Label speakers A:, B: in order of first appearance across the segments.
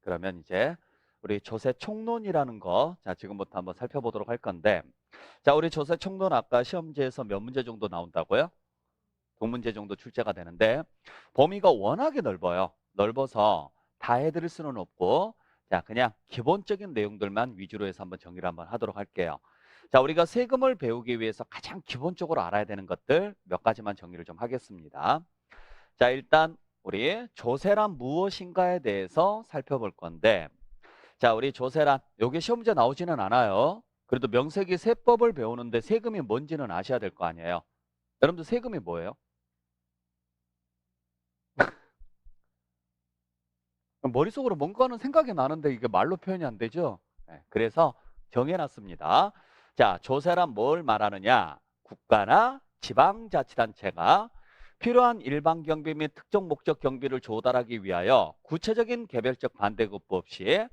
A: 그러면 이제 우리 조세 총론이라는 거, 자, 지금부터 한번 살펴보도록 할 건데, 자, 우리 조세 총론 아까 시험지에서 몇 문제 정도 나온다고요? 2문제 정도 출제가 되는데, 범위가 워낙에 넓어요. 넓어서 다 해드릴 수는 없고, 자, 그냥 기본적인 내용들만 위주로 해서 한번 정리를 한번 하도록 할게요. 자, 우리가 세금을 배우기 위해서 가장 기본적으로 알아야 되는 것들 몇 가지만 정리를 좀 하겠습니다. 자, 일단 우리 조세란 무엇인가에 대해서 살펴볼 건데, 자, 우리 조세란 요게 시험 문제 나오지는 않아요. 그래도 명세기 세법을 배우는데 세금이 뭔지는 아셔야 될 거 아니에요. 여러분들 세금이 뭐예요? 머릿속으로 뭔가는 생각이 나는데 이게 말로 표현이 안 되죠. 네, 그래서 정해놨습니다. 자, 조세란 뭘 말하느냐? 국가나 지방자치단체가 필요한 일반 경비 및 특정 목적 경비를 조달하기 위하여 구체적인 개별적 반대급부 없이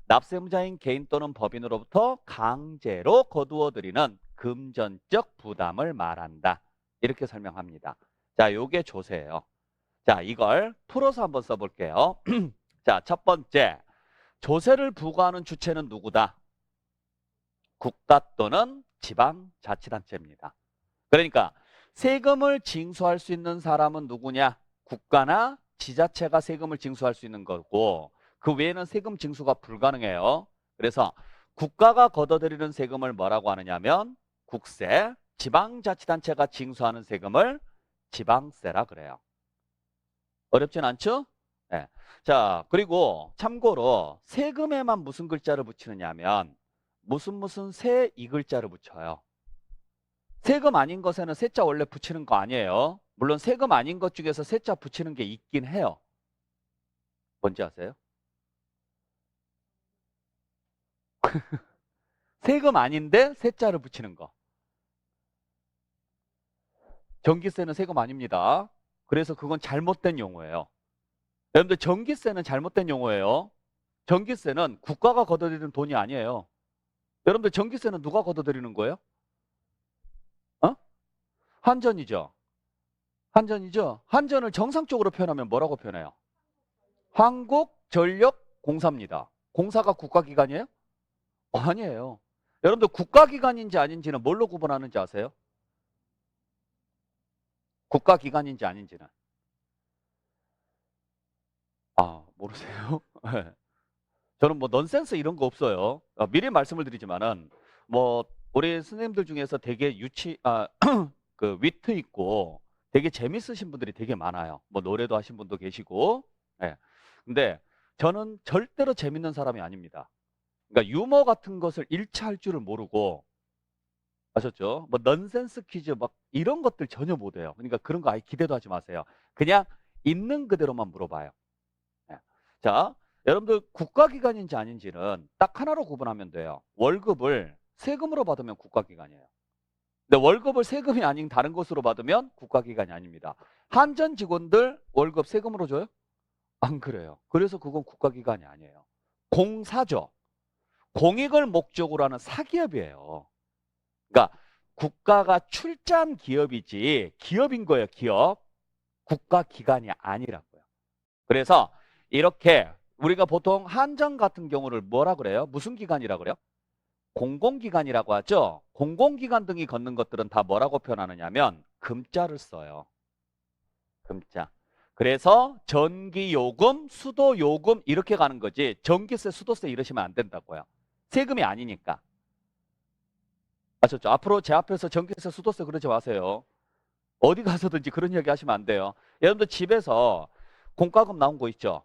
A: 납세무자인 개인 또는 법인으로부터 강제로 거두어들이는 금전적 부담을 말한다. 이렇게 설명합니다. 자, 요게 조세예요. 자, 이걸 풀어서 한번 써볼게요. 자, 첫 번째, 조세를 부과하는 주체는 누구다? 국가 또는 지방자치단체입니다. 그러니까 세금을 징수할 수 있는 사람은 누구냐? 국가나 지자체가 세금을 징수할 수 있는 거고 그 외에는 세금 징수가 불가능해요. 그래서 국가가 걷어들이는 세금을 뭐라고 하느냐면 국세, 지방자치단체가 징수하는 세금을 지방세라 그래요. 어렵진 않죠? 네. 자, 그리고 참고로 세금에만 무슨 글자를 붙이느냐 하면 무슨 세 이 글자를 붙여요. 세금 아닌 것에는 세자 원래 붙이는 거 아니에요. 물론 세금 아닌 것 중에서 세자 붙이는 게 있긴 해요. 뭔지 아세요? 세금 아닌데 세자를 붙이는 거. 전기세는 세금 아닙니다. 그래서 그건 잘못된 용어예요. 여러분들 전기세는 잘못된 용어예요. 전기세는 국가가 걷어들이는 돈이 아니에요. 여러분들 전기세는 누가 걷어들이는 거예요? 어? 한전이죠. 한전이죠. 한전을 정상적으로 표현하면 뭐라고 표현해요? 한국전력공사입니다. 공사가 국가기관이에요? 아니에요. 여러분들 국가기관인지 아닌지는 뭘로 구분하는지 아세요? 국가기관인지 아닌지는. 아, 모르세요? 네. 저는 뭐 넌센스 이런 거 없어요. 미리 말씀을 드리지만은 뭐 우리 선생님들 중에서 되게 그 위트 있고 되게 재밌으신 분들이 되게 많아요. 뭐 노래도 하신 분도 계시고. 예. 근데 저는 절대로 재밌는 사람이 아닙니다. 그러니까 유머 같은 것을 일치할 줄을 모르고 아셨죠? 뭐 넌센스 퀴즈 막 이런 것들 전혀 못해요. 그러니까 그런 거 아예 기대도 하지 마세요. 그냥 있는 그대로만 물어봐요. 예. 자, 여러분들 국가기관인지 아닌지는 딱 하나로 구분하면 돼요. 월급을 세금으로 받으면 국가기관이에요. 근데 월급을 세금이 아닌 다른 것으로 받으면 국가기관이 아닙니다. 한전 직원들 월급 세금으로 줘요? 안 그래요. 그래서 그건 국가기관이 아니에요. 공사죠. 공익을 목적으로 하는 사기업이에요. 그러니까 국가가 출자한 기업이지 기업인 거예요. 기업. 국가기관이 아니라고요. 그래서 이렇게 우리가 보통 한전 같은 경우를 뭐라 그래요? 무슨 기관이라 그래요? 공공기관이라고 하죠. 공공기관 등이 걷는 것들은 다 뭐라고 표현하느냐면 금자를 써요. 금자. 그래서 전기요금, 수도요금 이렇게 가는 거지 전기세, 수도세 이러시면 안 된다고요. 세금이 아니니까. 아셨죠? 앞으로 제 앞에서 전기세, 수도세 그러지 마세요. 어디 가서든지 그런 이야기 하시면 안 돼요. 여러분들 집에서 공과금 나온 거 있죠?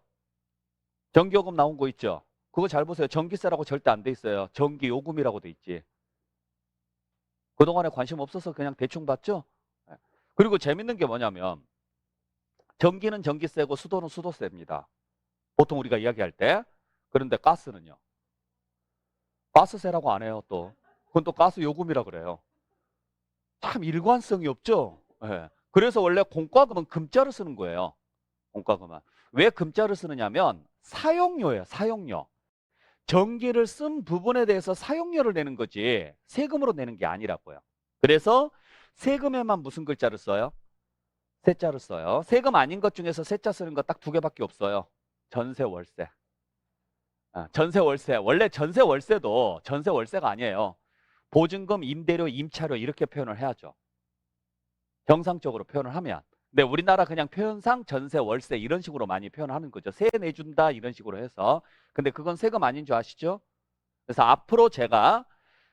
A: 전기요금 나온 거 있죠? 그거 잘 보세요. 전기세라고 절대 안 돼 있어요. 전기요금이라고 돼 있지. 그동안에 관심 없어서 그냥 대충 받죠? 네. 그리고 재밌는 게 뭐냐면 전기는 전기세고 수도는 수도세입니다. 보통 우리가 이야기할 때. 그런데 가스는요. 가스세라고 안 해요 또. 그건 또 가스 요금이라 그래요. 참 일관성이 없죠? 네. 그래서 원래 공과금은 금자를 쓰는 거예요. 공과금은. 왜 금자를 쓰느냐면 사용료예요. 사용료. 전기를 쓴 부분에 대해서 사용료를 내는 거지 세금으로 내는 게 아니라고요. 그래서 세금에만 무슨 글자를 써요? 세자를 써요. 세금 아닌 것 중에서 세자 쓰는 거 딱 두 개밖에 없어요. 전세, 월세. 전세 월세. 원래 전세 월세도 전세 월세가 아니에요. 보증금, 임대료, 임차료 이렇게 표현을 해야죠. 정상적으로 표현을 하면. 근데 우리나라 그냥 표현상 전세 월세 이런 식으로 많이 표현하는 거죠. 세 내준다 이런 식으로 해서. 근데 그건 세금 아닌 줄 아시죠? 그래서 앞으로 제가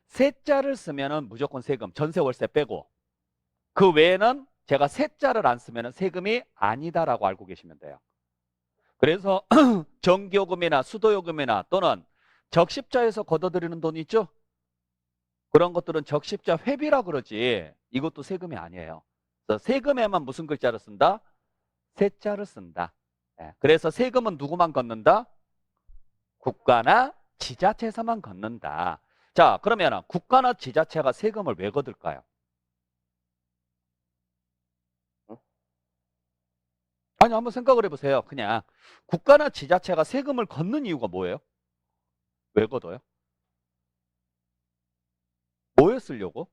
A: 세자를 쓰면은 무조건 세금, 전세 월세 빼고 그 외에는 제가 세자를 안 쓰면은 세금이 아니다라고 알고 계시면 돼요. 그래서 전기요금이나 수도요금이나 또는 적십자에서 걷어들이는 돈 있죠? 그런 것들은 적십자 회비라 그러지 이것도 세금이 아니에요. 그래서 세금에만 무슨 글자를 쓴다? 세자를 쓴다. 그래서 세금은 누구만 걷는다? 국가나 지자체에서만 걷는다. 자, 그러면 국가나 지자체가 세금을 왜 걷을까요? 아니, 한번 생각을 해보세요. 그냥 국가나 지자체가 세금을 걷는 이유가 뭐예요? 왜 걷어요? 뭐에 쓰려고?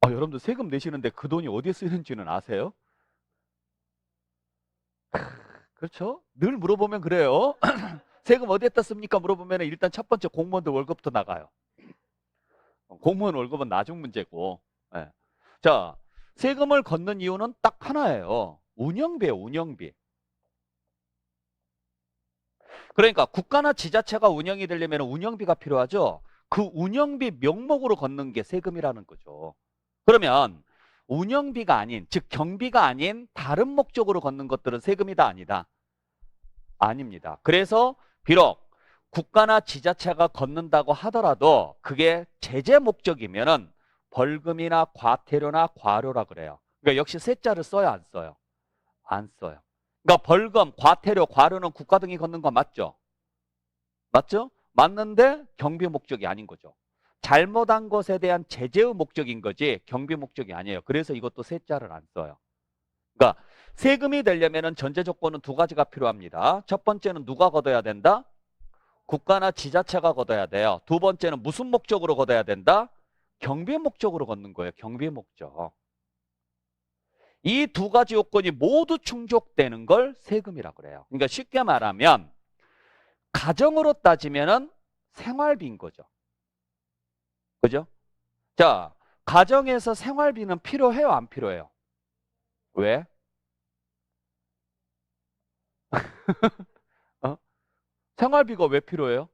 A: 여러분들 세금 내시는데 그 돈이 어디에 쓰이는지는 아세요? 그렇죠? 늘 물어보면 그래요. 세금 어디에다 씁니까? 물어보면 일단 첫 번째 공무원들 월급부터 나가요. 공무원 월급은 나중 문제고. 예. 자, 세금을 걷는 이유는 딱 하나예요. 운영비예요, 운영비. 그러니까 국가나 지자체가 운영이 되려면 운영비가 필요하죠. 그 운영비 명목으로 걷는 게 세금이라는 거죠. 그러면 운영비가 아닌, 즉 경비가 아닌 다른 목적으로 걷는 것들은 세금이다 아니다? 아닙니다. 그래서 비록 국가나 지자체가 걷는다고 하더라도 그게 제재 목적이면은 벌금이나 과태료나 과료라 그래요. 그러니까 역시 세자를 써요, 안 써요? 안 써요. 그러니까 벌금, 과태료, 과료는 국가 등이 걷는 거 맞죠? 맞죠? 맞는데 경비 목적이 아닌 거죠. 잘못한 것에 대한 제재의 목적인 거지 경비 목적이 아니에요. 그래서 이것도 세자를 안 써요. 그러니까 세금이 되려면 전제 조건은 두 가지가 필요합니다. 첫 번째는 누가 걷어야 된다? 국가나 지자체가 걷어야 돼요. 두 번째는 무슨 목적으로 걷어야 된다? 경비 목적으로 걷는 거예요. 경비 목적. 이 두 가지 요건이 모두 충족되는 걸 세금이라고 그래요. 그러니까 쉽게 말하면 가정으로 따지면은 생활비인 거죠. 그죠? 자, 가정에서 생활비는 필요해요, 안 필요해요? 왜? 어? 생활비가 왜 필요해요?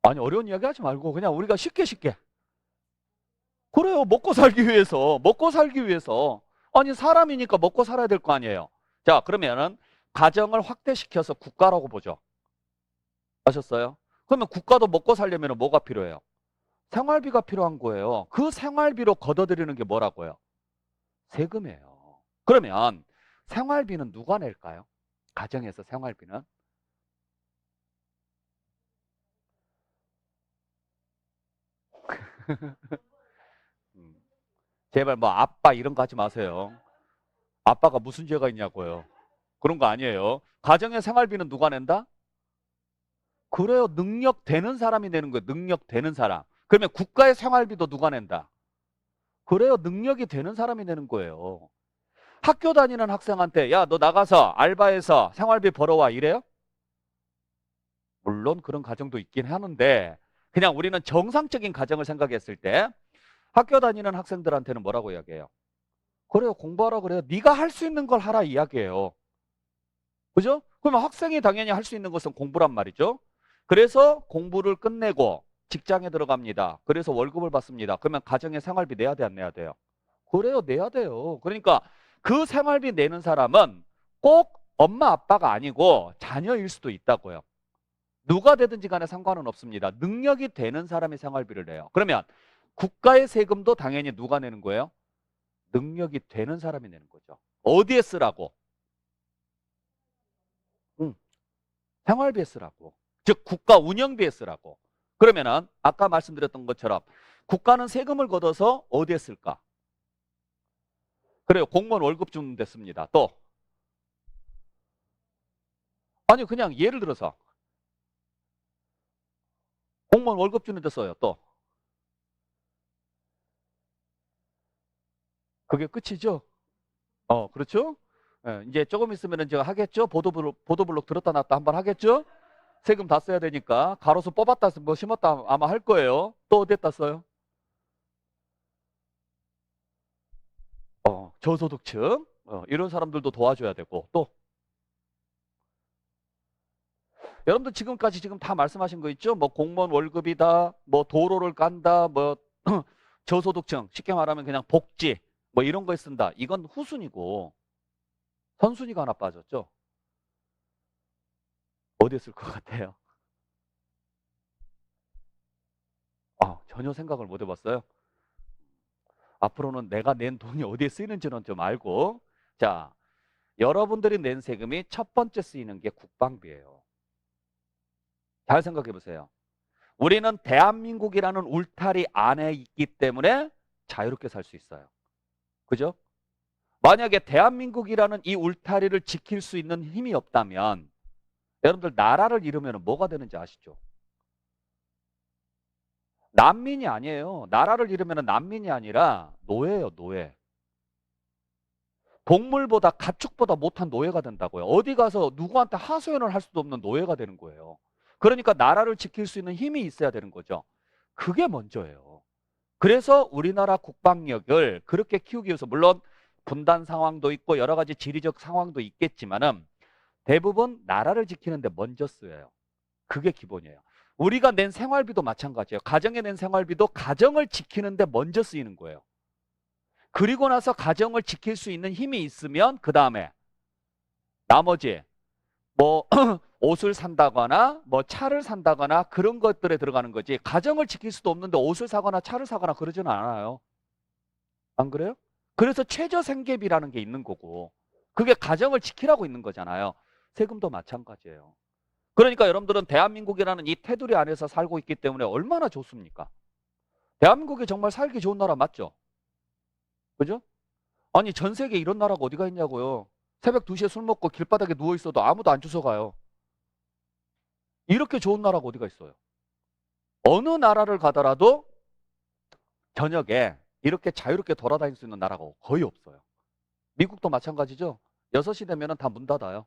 A: 아니, 어려운 이야기 하지 말고 그냥 우리가 쉽게. 그래요. 먹고 살기 위해서. 먹고 살기 위해서. 아니, 사람이니까 먹고 살아야 될 거 아니에요. 자, 그러면은 가정을 확대시켜서 국가라고 보죠. 아셨어요? 그러면 국가도 먹고 살려면 뭐가 필요해요? 생활비가 필요한 거예요. 그 생활비로 걷어들이는 게 뭐라고요? 세금이에요. 그러면 생활비는 누가 낼까요? 가정에서 생활비는? 음, 제발 뭐 아빠 이런 거 하지 마세요. 아빠가 무슨 죄가 있냐고요. 그런 거 아니에요. 가정의 생활비는 누가 낸다? 그래요. 능력 되는 사람이 내는 거예요. 능력 되는 사람. 그러면 국가의 생활비도 누가 낸다? 그래요. 능력이 되는 사람이 내는 거예요. 학교 다니는 학생한테 야, 너 나가서 알바해서 생활비 벌어와 이래요? 물론 그런 가정도 있긴 하는데 그냥 우리는 정상적인 가정을 생각했을 때 학교 다니는 학생들한테는 뭐라고 이야기해요? 그래요. 공부하라 그래요. 네가 할 수 있는 걸 하라 이야기예요. 그죠? 그러면 학생이 당연히 할 수 있는 것은 공부란 말이죠. 그래서 공부를 끝내고 직장에 들어갑니다. 그래서 월급을 받습니다. 그러면 가정에 생활비 내야 돼, 안 내야 돼요? 그래요, 내야 돼요. 그러니까 그 생활비 내는 사람은 꼭 엄마 아빠가 아니고 자녀일 수도 있다고요. 누가 되든지 간에 상관은 없습니다. 능력이 되는 사람이 생활비를 내요. 그러면 국가의 세금도 당연히 누가 내는 거예요? 능력이 되는 사람이 내는 거죠. 어디에 쓰라고? 응, 생활비에 쓰라고. 즉 국가 운영비에 쓰라고. 그러면은 아까 말씀드렸던 것처럼 국가는 세금을 걷어서 어디에 쓸까? 그래요. 공무원 월급 주는 데 씁니다. 또 아니 그냥 예를 들어서 공무원 월급 주는 데 써요. 또 그게 끝이죠. 그렇죠? 예, 이제 조금 있으면은 제가 하겠죠? 보도블록 들었다 놨다 한번 하겠죠? 세금 다 써야 되니까. 가로수 뽑았다, 뭐 심었다 아마 할 거예요. 또 어디다 써요? 저소득층. 이런 사람들도 도와줘야 되고. 또. 여러분들 지금까지 지금 다 말씀하신 거 있죠? 뭐 공무원 월급이다, 뭐 도로를 깐다, 뭐 저소득층, 쉽게 말하면 그냥 복지, 뭐 이런 거에 쓴다. 이건 후순위고 선순위가 하나 빠졌죠? 어디에 쓸 것 같아요? 전혀 생각을 못 해봤어요. 앞으로는 내가 낸 돈이 어디에 쓰이는지는 좀 알고. 자, 여러분들이 낸 세금이 첫 번째 쓰이는 게 국방비예요. 잘 생각해 보세요. 우리는 대한민국이라는 울타리 안에 있기 때문에 자유롭게 살 수 있어요. 그죠? 만약에 대한민국이라는 이 울타리를 지킬 수 있는 힘이 없다면 여러분들 나라를 잃으면 뭐가 되는지 아시죠? 난민이 아니에요. 나라를 잃으면 난민이 아니라 노예예요, 노예. 동물보다 가축보다 못한 노예가 된다고요. 어디 가서 누구한테 하소연을 할 수도 없는 노예가 되는 거예요. 그러니까 나라를 지킬 수 있는 힘이 있어야 되는 거죠. 그게 먼저예요. 그래서 우리나라 국방력을 그렇게 키우기 위해서 물론 분단 상황도 있고 여러 가지 지리적 상황도 있겠지만은 대부분 나라를 지키는데 먼저 쓰여요. 그게 기본이에요. 우리가 낸 생활비도 마찬가지예요. 가정에 낸 생활비도 가정을 지키는데 먼저 쓰이는 거예요. 그리고 나서 가정을 지킬 수 있는 힘이 있으면 그 다음에 나머지 뭐 옷을 산다거나 뭐 차를 산다거나 그런 것들에 들어가는 거지. 가정을 지킬 수도 없는데 옷을 사거나 차를 사거나 그러지는 않아요. 안 그래요? 그래서 최저생계비라는 게 있는 거고 그게 가정을 지키라고 있는 거잖아요. 세금도 마찬가지예요. 그러니까 여러분들은 대한민국이라는 이 테두리 안에서 살고 있기 때문에 얼마나 좋습니까? 대한민국이 정말 살기 좋은 나라 맞죠? 그죠? 아니 전 세계에 이런 나라가 어디가 있냐고요. 새벽 2시에 술 먹고 길바닥에 누워 있어도 아무도 안 주워가요. 이렇게 좋은 나라가 어디가 있어요. 어느 나라를 가더라도 저녁에 이렇게 자유롭게 돌아다닐 수 있는 나라가 거의 없어요. 미국도 마찬가지죠. 6시 되면 다 문 닫아요.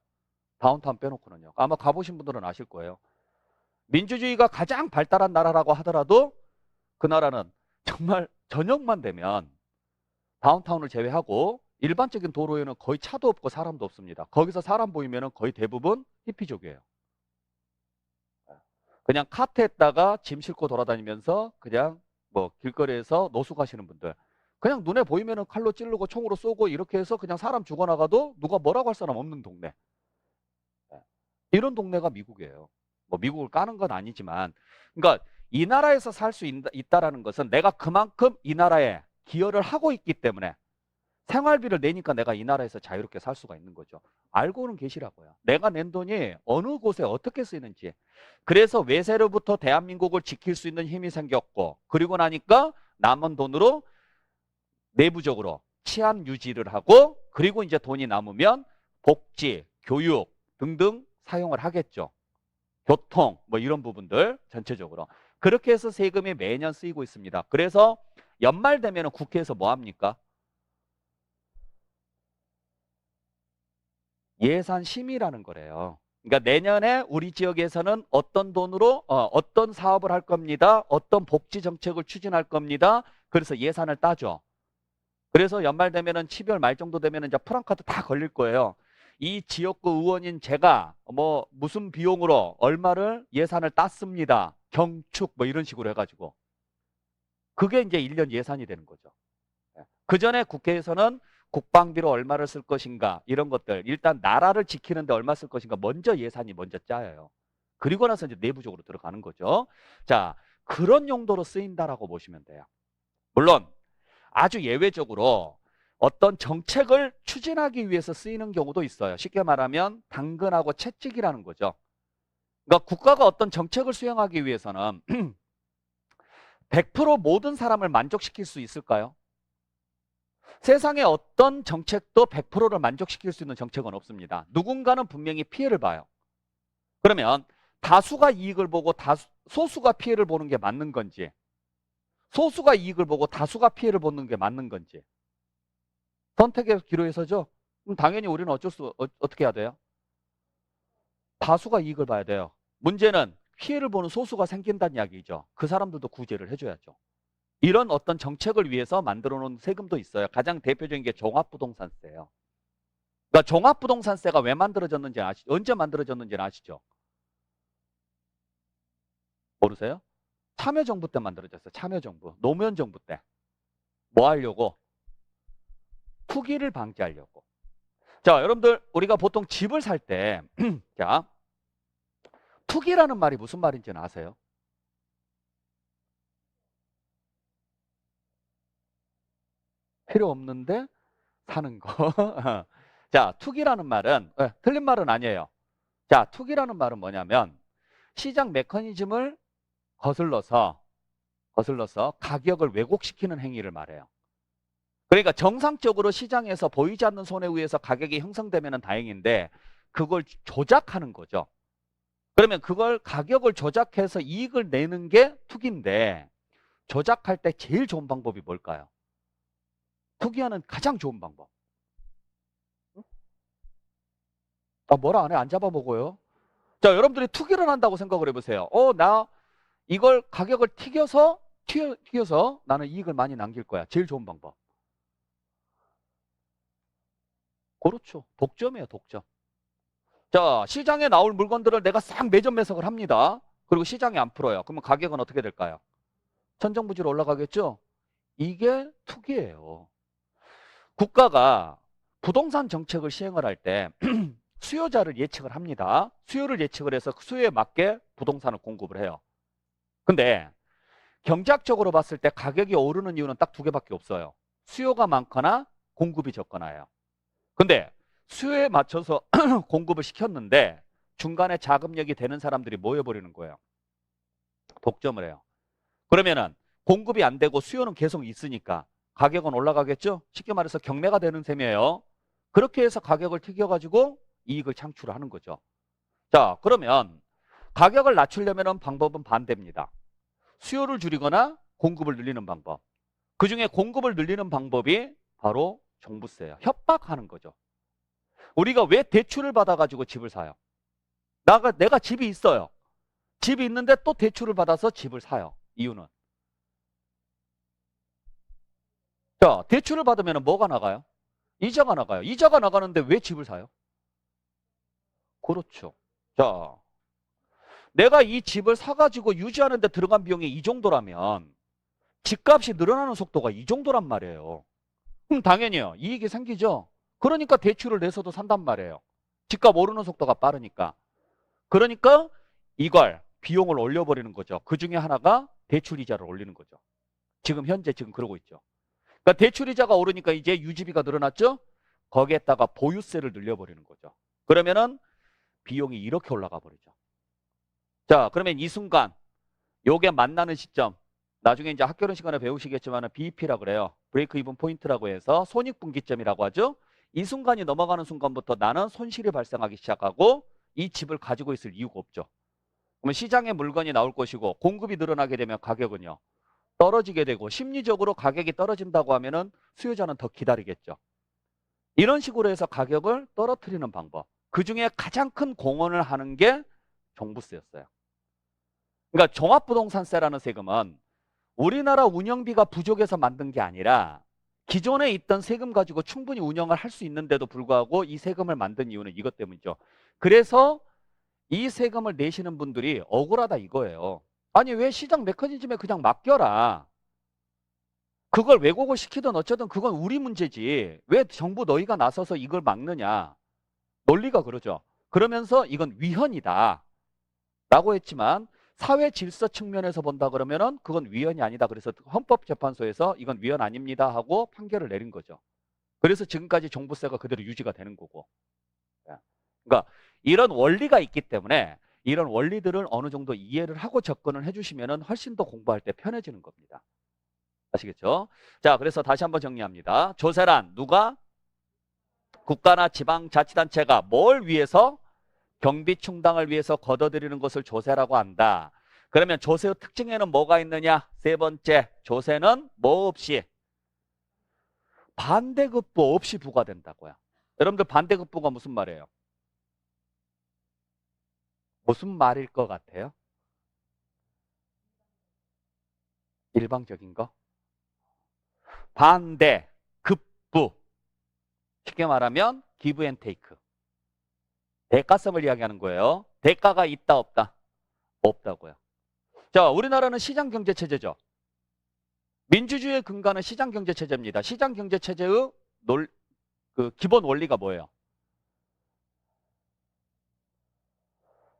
A: 다운타운 빼놓고는요. 아마 가보신 분들은 아실 거예요. 민주주의가 가장 발달한 나라라고 하더라도 그 나라는 정말 저녁만 되면 다운타운을 제외하고 일반적인 도로에는 거의 차도 없고 사람도 없습니다. 거기서 사람 보이면 거의 대부분 히피족이에요. 그냥 카트에다가 짐 싣고 돌아다니면서 그냥 뭐 길거리에서 노숙하시는 분들. 그냥 눈에 보이면 칼로 찌르고 총으로 쏘고 이렇게 해서 그냥 사람 죽어나가도 누가 뭐라고 할 사람 없는 동네. 이런 동네가 미국이에요. 뭐 미국을 까는 건 아니지만 그러니까 이 나라에서 살 수 있다라는 것은 내가 그만큼 이 나라에 기여를 하고 있기 때문에 생활비를 내니까 내가 이 나라에서 자유롭게 살 수가 있는 거죠. 알고는 계시라고요. 내가 낸 돈이 어느 곳에 어떻게 쓰이는지. 그래서 외세로부터 대한민국을 지킬 수 있는 힘이 생겼고 그리고 나니까 남은 돈으로 내부적으로 치안 유지를 하고 그리고 이제 돈이 남으면 복지, 교육 등등 사용을 하겠죠. 교통 뭐 이런 부분들 전체적으로. 그렇게 해서 세금이 매년 쓰이고 있습니다. 그래서 연말 되면 국회에서 뭐 합니까? 예산 심의라는 거래요. 그러니까 내년에 우리 지역에서는 어떤 돈으로 어떤 사업을 할 겁니다. 어떤 복지 정책을 추진할 겁니다. 그래서 예산을 따죠. 그래서 연말 되면은 12월 말 정도 되면은 이제 프랑카드 다 걸릴 거예요. 이 지역구 의원인 제가 뭐 무슨 비용으로 얼마를 예산을 땄습니다. 경축 뭐 이런 식으로 해가지고 그게 이제 1년 예산이 되는 거죠. 그 전에 국회에서는 국방비로 얼마를 쓸 것인가 이런 것들 일단 나라를 지키는데 얼마 쓸 것인가 먼저 예산이 먼저 짜여요. 그리고 나서 이제 내부적으로 들어가는 거죠. 자, 그런 용도로 쓰인다라고 보시면 돼요. 물론 아주 예외적으로 어떤 정책을 추진하기 위해서 쓰이는 경우도 있어요. 쉽게 말하면 당근하고 채찍이라는 거죠. 그러니까 국가가 어떤 정책을 수행하기 위해서는 100% 모든 사람을 만족시킬 수 있을까요? 세상에 어떤 정책도 100%를 만족시킬 수 있는 정책은 없습니다. 누군가는 분명히 피해를 봐요. 그러면 다수가 이익을 보고 소수가 피해를 보는 게 맞는 건지 소수가 이익을 보고 다수가 피해를 보는 게 맞는 건지 선택의 기로에서죠. 그럼 당연히 우리는 어떻게 해야 돼요? 다수가 이익을 봐야 돼요. 문제는 피해를 보는 소수가 생긴다는 이야기죠. 그 사람들도 구제를 해줘야죠. 이런 어떤 정책을 위해서 만들어 놓은 세금도 있어요. 가장 대표적인 게 종합부동산세예요. 그러니까 종합부동산세가 왜 만들어졌는지 아시죠? 언제 만들어졌는지는 아시죠? 모르세요? 참여정부 때 만들어졌어요. 참여정부. 노무현정부 때. 뭐 하려고? 투기를 방지하려고. 자, 여러분들 우리가 보통 집을 살 때 자, 투기라는 말이 무슨 말인지는 아세요? 필요 없는데 사는 거. 자, 투기라는 말은 틀린 말은 아니에요. 자, 투기라는 말은 뭐냐면 시장 메커니즘을 거슬러서 가격을 왜곡시키는 행위를 말해요. 그러니까 정상적으로 시장에서 보이지 않는 손에 의해서 가격이 형성되면 다행인데 그걸 조작하는 거죠. 그러면 그걸 가격을 조작해서 이익을 내는 게 투기인데 조작할 때 제일 좋은 방법이 뭘까요? 투기하는 가장 좋은 방법. 아, 뭐라 안 해? 안 잡아먹어요? 자, 여러분들이 투기를 한다고 생각을 해보세요. 나 이걸 가격을 튀겨서 나는 이익을 많이 남길 거야. 제일 좋은 방법. 그렇죠. 독점이에요, 독점. 자, 시장에 나올 물건들을 내가 싹 매점 매석을 합니다. 그리고 시장에 안 풀어요. 그러면 가격은 어떻게 될까요? 천정부지로 올라가겠죠? 이게 투기예요. 국가가 부동산 정책을 시행을 할 때 수요자를 예측을 합니다. 수요를 예측을 해서 그 수요에 맞게 부동산을 공급을 해요. 근데 경제학적으로 봤을 때 가격이 오르는 이유는 딱 두 개밖에 없어요. 수요가 많거나 공급이 적거나예요. 근데 수요에 맞춰서 공급을 시켰는데 중간에 자금력이 되는 사람들이 모여버리는 거예요. 독점을 해요. 그러면은 공급이 안 되고 수요는 계속 있으니까 가격은 올라가겠죠? 쉽게 말해서 경매가 되는 셈이에요. 그렇게 해서 가격을 튀겨가지고 이익을 창출하는 거죠. 자, 그러면 가격을 낮추려면 방법은 반대입니다. 수요를 줄이거나 공급을 늘리는 방법. 그중에 공급을 늘리는 방법이 바로 종부세예요. 협박하는 거죠. 우리가 왜 대출을 받아가지고 집을 사요? 내가 집이 있어요. 집이 있는데 또 대출을 받아서 집을 사요. 이유는. 자, 대출을 받으면 뭐가 나가요? 이자가 나가요. 이자가 나가는데 왜 집을 사요? 그렇죠. 자, 내가 이 집을 사가지고 유지하는 데 들어간 비용이 이 정도라면 집값이 늘어나는 속도가 이 정도란 말이에요. 그럼 당연히요. 이익이 생기죠. 그러니까 대출을 내서도 산단 말이에요. 집값 오르는 속도가 빠르니까. 그러니까 이걸 비용을 올려버리는 거죠. 그 중에 하나가 대출 이자를 올리는 거죠. 지금 현재 그러고 있죠. 그러니까 대출 이자가 오르니까 이제 유지비가 늘어났죠. 거기에다가 보유세를 늘려버리는 거죠. 그러면은 비용이 이렇게 올라가 버리죠. 자, 그러면 이 순간 요게 만나는 시점, 나중에 이제 학교론 시간에 배우시겠지만 BEP라 그래요. 브레이크 이븐 포인트라고 해서 손익분기점이라고 하죠. 이 순간이 넘어가는 순간부터 나는 손실이 발생하기 시작하고 이 집을 가지고 있을 이유가 없죠. 그러면 시장에 물건이 나올 것이고 공급이 늘어나게 되면 가격은요 떨어지게 되고, 심리적으로 가격이 떨어진다고 하면은 수요자는 더 기다리겠죠. 이런 식으로 해서 가격을 떨어뜨리는 방법. 그 중에 가장 큰 공헌을 하는 게 종부세였어요. 그러니까 종합부동산세라는 세금은 우리나라 운영비가 부족해서 만든 게 아니라 기존에 있던 세금 가지고 충분히 운영을 할 수 있는데도 불구하고 이 세금을 만든 이유는 이것 때문이죠. 그래서 이 세금을 내시는 분들이 억울하다 이거예요. 아니 왜 시장 메커니즘에 그냥 맡겨라. 그걸 왜곡을 시키든 어쩌든 그건 우리 문제지. 왜 정부 너희가 나서서 이걸 막느냐. 논리가 그러죠. 그러면서 이건 위헌이다 라고 했지만 사회 질서 측면에서 본다 그러면은 그건 위헌이 아니다. 그래서 헌법재판소에서 이건 위헌 아닙니다 하고 판결을 내린 거죠. 그래서 지금까지 종부세가 그대로 유지가 되는 거고. 그러니까 이런 원리가 있기 때문에 이런 원리들을 어느 정도 이해를 하고 접근을 해주시면은 훨씬 더 공부할 때 편해지는 겁니다. 아시겠죠? 자, 그래서 다시 한번 정리합니다. 조세란 누가? 국가나 지방자치단체가 뭘 위해서? 경비 충당을 위해서 걷어들이는 것을 조세라고 한다. 그러면 조세의 특징에는 뭐가 있느냐? 세 번째, 조세는 뭐 없이? 반대급부 없이 부과된다고요. 여러분들 반대급부가 무슨 말이에요? 무슨 말일 것 같아요? 일방적인 거? 반대, 급부. 쉽게 말하면 give and take. 대가성을 이야기하는 거예요. 대가가 있다 없다? 없다고요. 자, 우리나라는 시장경제체제죠. 민주주의의 근간은 시장경제체제입니다. 시장경제체제의 기본 원리가 뭐예요?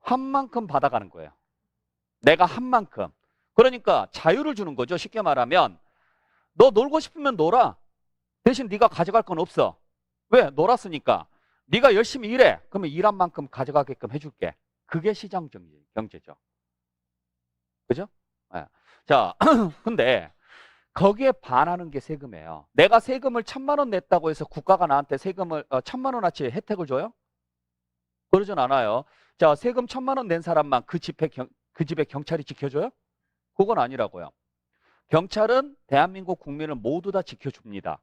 A: 한 만큼 받아가는 거예요. 내가 한 만큼. 그러니까 자유를 주는 거죠. 쉽게 말하면 너 놀고 싶으면 놀아. 대신 네가 가져갈 건 없어. 왜? 놀았으니까. 네가 열심히 일해. 그러면 일한 만큼 가져가게끔 해줄게. 그게 시장경제죠. 그죠? 네. 자, 근데 거기에 반하는 게 세금이에요. 내가 세금을 1,000만 원 냈다고 해서 국가가 나한테 세금을 1,000만 원어치 혜택을 줘요? 그러진 않아요. 자, 세금 1,000만 원 낸 사람만 그 집에 경찰이 지켜줘요? 그건 아니라고요. 경찰은 대한민국 국민을 모두 다 지켜줍니다.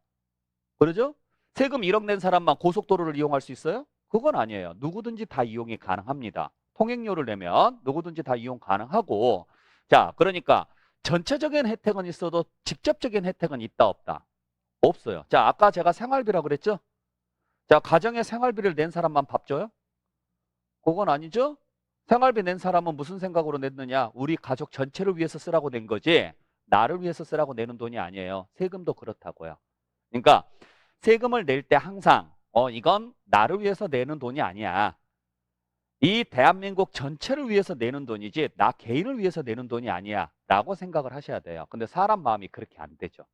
A: 그러죠? 세금 1억 낸 사람만 고속도로를 이용할 수 있어요? 그건 아니에요. 누구든지 다 이용이 가능합니다. 통행료를 내면 누구든지 다 이용 가능하고, 자, 그러니까 전체적인 혜택은 있어도 직접적인 혜택은 있다 없다? 없어요. 자, 아까 제가 생활비라고 그랬죠? 자, 가정에 생활비를 낸 사람만 밥 줘요? 그건 아니죠? 생활비 낸 사람은 무슨 생각으로 냈느냐? 우리 가족 전체를 위해서 쓰라고 낸 거지 나를 위해서 쓰라고 내는 돈이 아니에요. 세금도 그렇다고요. 그러니까 세금을 낼 때 항상 이건 나를 위해서 내는 돈이 아니야. 이 대한민국 전체를 위해서 내는 돈이지 나 개인을 위해서 내는 돈이 아니야 라고 생각을 하셔야 돼요. 근데 사람 마음이 그렇게 안 되죠.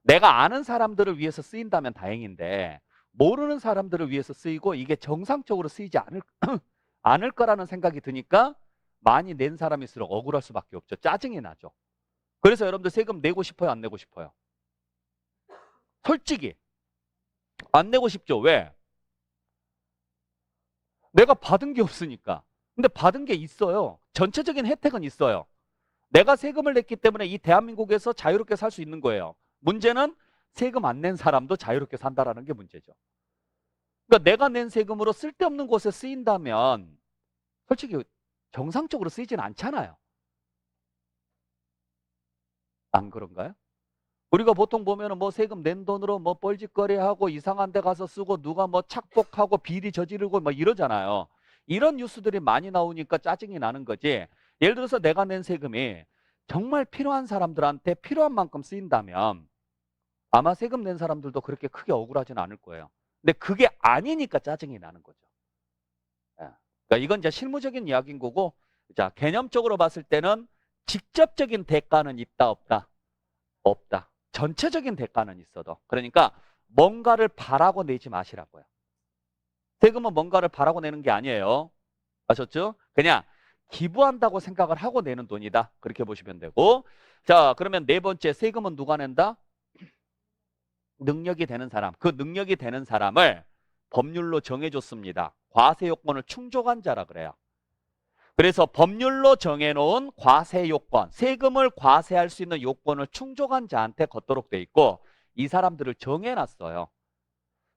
A: 내가 아는 사람들을 위해서 쓰인다면 다행인데 모르는 사람들을 위해서 쓰이고 이게 정상적으로 쓰이지 않을 거라는 생각이 드니까 많이 낸 사람일수록 억울할 수밖에 없죠. 짜증이 나죠. 그래서 여러분들 세금 내고 싶어요? 안 내고 싶어요? 솔직히 안 내고 싶죠. 왜? 내가 받은 게 없으니까. 근데 받은 게 있어요. 전체적인 혜택은 있어요. 내가 세금을 냈기 때문에 이 대한민국에서 자유롭게 살 수 있는 거예요. 문제는 세금 안 낸 사람도 자유롭게 산다라는 게 문제죠. 그러니까 내가 낸 세금으로 쓸데없는 곳에 쓰인다면 솔직히 정상적으로 쓰이진 않잖아요. 안 그런가요? 우리가 보통 보면은 뭐 세금 낸 돈으로 뭐 뻘짓거리하고 이상한 데 가서 쓰고 누가 뭐 착복하고 비리 저지르고 뭐 이러잖아요. 이런 뉴스들이 많이 나오니까 짜증이 나는 거지. 예를 들어서 내가 낸 세금이 정말 필요한 사람들한테 필요한 만큼 쓰인다면 아마 세금 낸 사람들도 그렇게 크게 억울하지는 않을 거예요. 근데 그게 아니니까 짜증이 나는 거죠. 예. 그러니까 이건 이제 실무적인 이야기인 거고, 자, 개념적으로 봤을 때는 직접적인 대가는 있다, 없다? 없다. 전체적인 대가는 있어도. 그러니까 뭔가를 바라고 내지 마시라고요. 세금은 뭔가를 바라고 내는 게 아니에요. 아셨죠? 그냥 기부한다고 생각을 하고 내는 돈이다. 그렇게 보시면 되고. 자, 그러면 네 번째, 세금은 누가 낸다? 능력이 되는 사람. 그 능력이 되는 사람을 법률로 정해줬습니다. 과세 요건을 충족한 자라 그래요. 그래서 법률로 정해놓은 과세 요건, 세금을 과세할 수 있는 요건을 충족한 자한테 걷도록 돼 있고 이 사람들을 정해놨어요.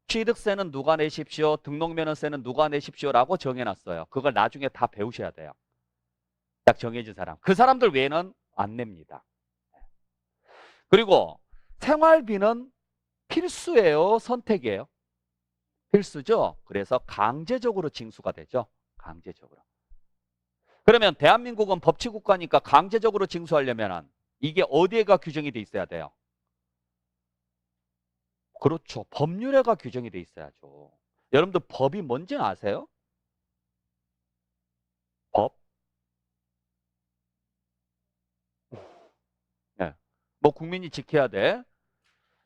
A: 취득세는 누가 내십시오, 등록면허세는 누가 내십시오라고 정해놨어요. 그걸 나중에 다 배우셔야 돼요. 딱 정해진 사람. 그 사람들 외에는 안 냅니다. 그리고 생활비는 필수예요, 선택이에요? 필수죠. 그래서 강제적으로 징수가 되죠. 강제적으로. 그러면 대한민국은 법치국가니까 강제적으로 징수하려면 이게 어디에가 규정이 돼 있어야 돼요? 그렇죠. 법률에가 규정이 돼 있어야죠. 여러분들 법이 뭔지 아세요? 법? 네. 뭐 국민이 지켜야 돼.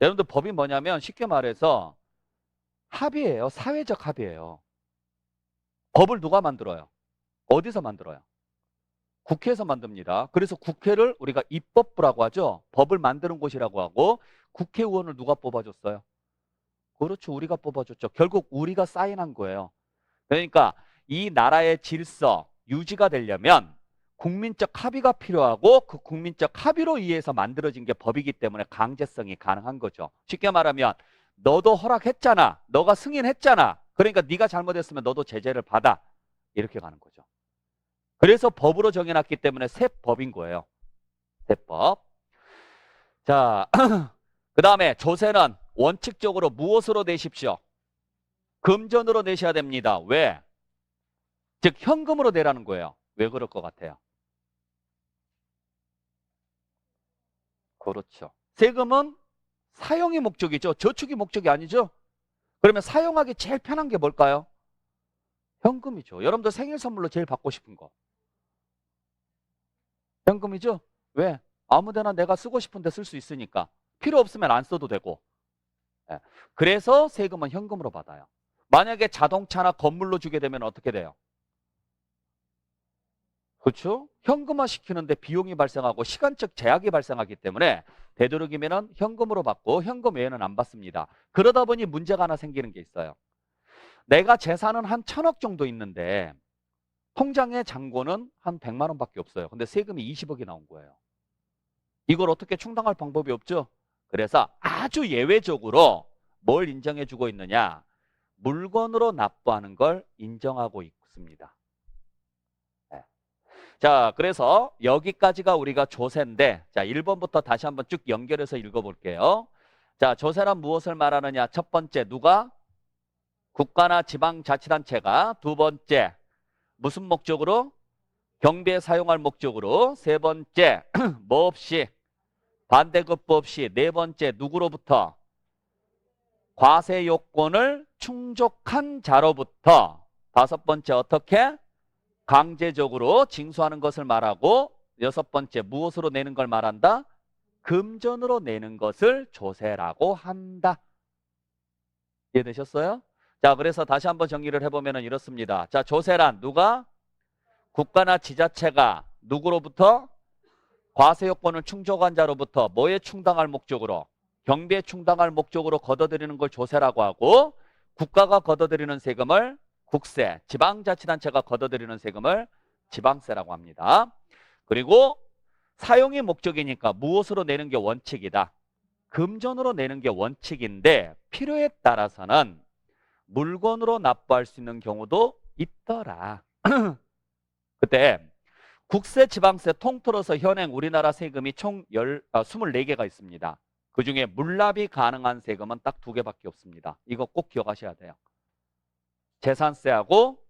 A: 여러분들 법이 뭐냐면 쉽게 말해서 합의예요. 사회적 합의예요. 법을 누가 만들어요? 어디서 만들어요? 국회에서 만듭니다. 그래서 국회를 우리가 입법부라고 하죠. 법을 만드는 곳이라고 하고 국회의원을 누가 뽑아줬어요? 그렇죠. 우리가 뽑아줬죠. 결국 우리가 사인한 거예요. 그러니까 이 나라의 질서 유지가 되려면 국민적 합의가 필요하고 그 국민적 합의로 의해서 만들어진 게 법이기 때문에 강제성이 가능한 거죠. 쉽게 말하면 너도 허락했잖아. 너가 승인했잖아. 그러니까 네가 잘못했으면 너도 제재를 받아. 이렇게 가는 거죠. 그래서 법으로 정해놨기 때문에 세법인 거예요. 세법. 자, 그 다음에 조세는 원칙적으로 무엇으로 내십시오? 금전으로 내셔야 됩니다. 왜? 즉 현금으로 내라는 거예요. 왜 그럴 것 같아요? 그렇죠. 세금은 사용이 목적이죠. 저축이 목적이 아니죠. 그러면 사용하기 제일 편한 게 뭘까요? 현금이죠. 여러분들 생일 선물로 제일 받고 싶은 거. 현금이죠. 왜? 아무데나 내가 쓰고 싶은데 쓸 수 있으니까. 필요 없으면 안 써도 되고. 예. 그래서 세금은 현금으로 받아요. 만약에 자동차나 건물로 주게 되면 어떻게 돼요? 그렇죠? 현금화 시키는데 비용이 발생하고 시간적 제약이 발생하기 때문에 되도록이면 현금으로 받고 현금 외에는 안 받습니다. 그러다 보니 문제가 하나 생기는 게 있어요. 내가 재산은 한 1,000억 정도 있는데 통장에 잔고는 한 100만 원밖에 없어요. 근데 세금이 20억이 나온 거예요. 이걸 어떻게 충당할 방법이 없죠? 그래서 아주 예외적으로 뭘 인정해 주고 있느냐? 물건으로 납부하는 걸 인정하고 있습니다. 네. 자, 그래서 여기까지가 우리가 조세인데, 자, 1번부터 다시 한번 쭉 연결해서 읽어볼게요. 자, 조세란 무엇을 말하느냐? 첫 번째, 누가? 국가나 지방자치단체가. 두 번째, 무슨 목적으로? 경비에 사용할 목적으로. 세 번째, 뭐 없이? 반대급부 없이. 네 번째, 누구로부터? 과세 요건을 충족한 자로부터. 다섯 번째, 어떻게? 강제적으로 징수하는 것을 말하고. 여섯 번째, 무엇으로 내는 걸 말한다? 금전으로 내는 것을 조세라고 한다. 이해되셨어요? 자, 그래서 다시 한번 정리를 해보면 이렇습니다. 자, 조세란 누가? 국가나 지자체가 누구로부터? 과세 요건을 충족한 자로부터 뭐에 충당할 목적으로? 경비에 충당할 목적으로 걷어들이는 걸 조세라고 하고, 국가가 걷어들이는 세금을 국세, 지방자치단체가 걷어들이는 세금을 지방세라고 합니다. 그리고 사용이 목적이니까 무엇으로 내는 게 원칙이다? 금전으로 내는 게 원칙인데 필요에 따라서는 물건으로 납부할 수 있는 경우도 있더라. 그때 국세, 지방세 통틀어서 현행 우리나라 세금이 총 24개가 있습니다. 그중에 물납이 가능한 세금은 딱 2개밖에 없습니다. 이거 꼭 기억하셔야 돼요. 재산세하고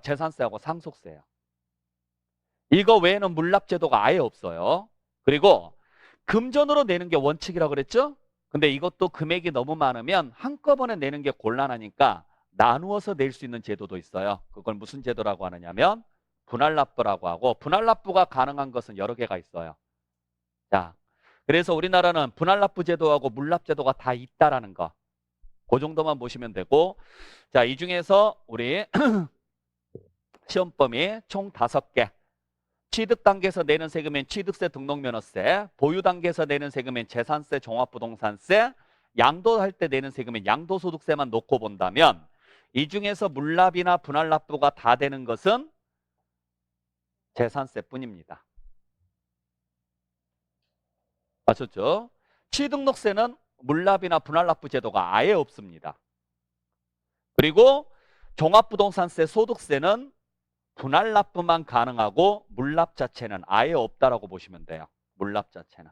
A: 재산세하고 상속세예요. 이거 외에는 물납제도가 아예 없어요. 그리고 금전으로 내는 게 원칙이라고 그랬죠? 근데 이것도 금액이 너무 많으면 한꺼번에 내는 게 곤란하니까 나누어서 낼 수 있는 제도도 있어요. 그걸 무슨 제도라고 하느냐면 분할납부라고 하고, 분할납부가 가능한 것은 여러 개가 있어요. 자, 그래서 우리나라는 분할납부 제도하고 물납제도가 다 있다라는 거. 그 정도만 보시면 되고, 자, 이 중에서 우리 시험 범위 총 5개. 취득 단계에서 내는 세금인 취득세, 등록면허세, 보유 단계에서 내는 세금인 재산세, 종합부동산세, 양도할 때 내는 세금인 양도소득세만 놓고 본다면 이 중에서 물납이나 분할납부가 다 되는 것은 재산세뿐입니다. 아셨죠? 취등록세는 물납이나 분할납부 제도가 아예 없습니다. 그리고 종합부동산세, 소득세는 분할납부만 가능하고 물납 자체는 아예 없다라고 보시면 돼요. 물납 자체는.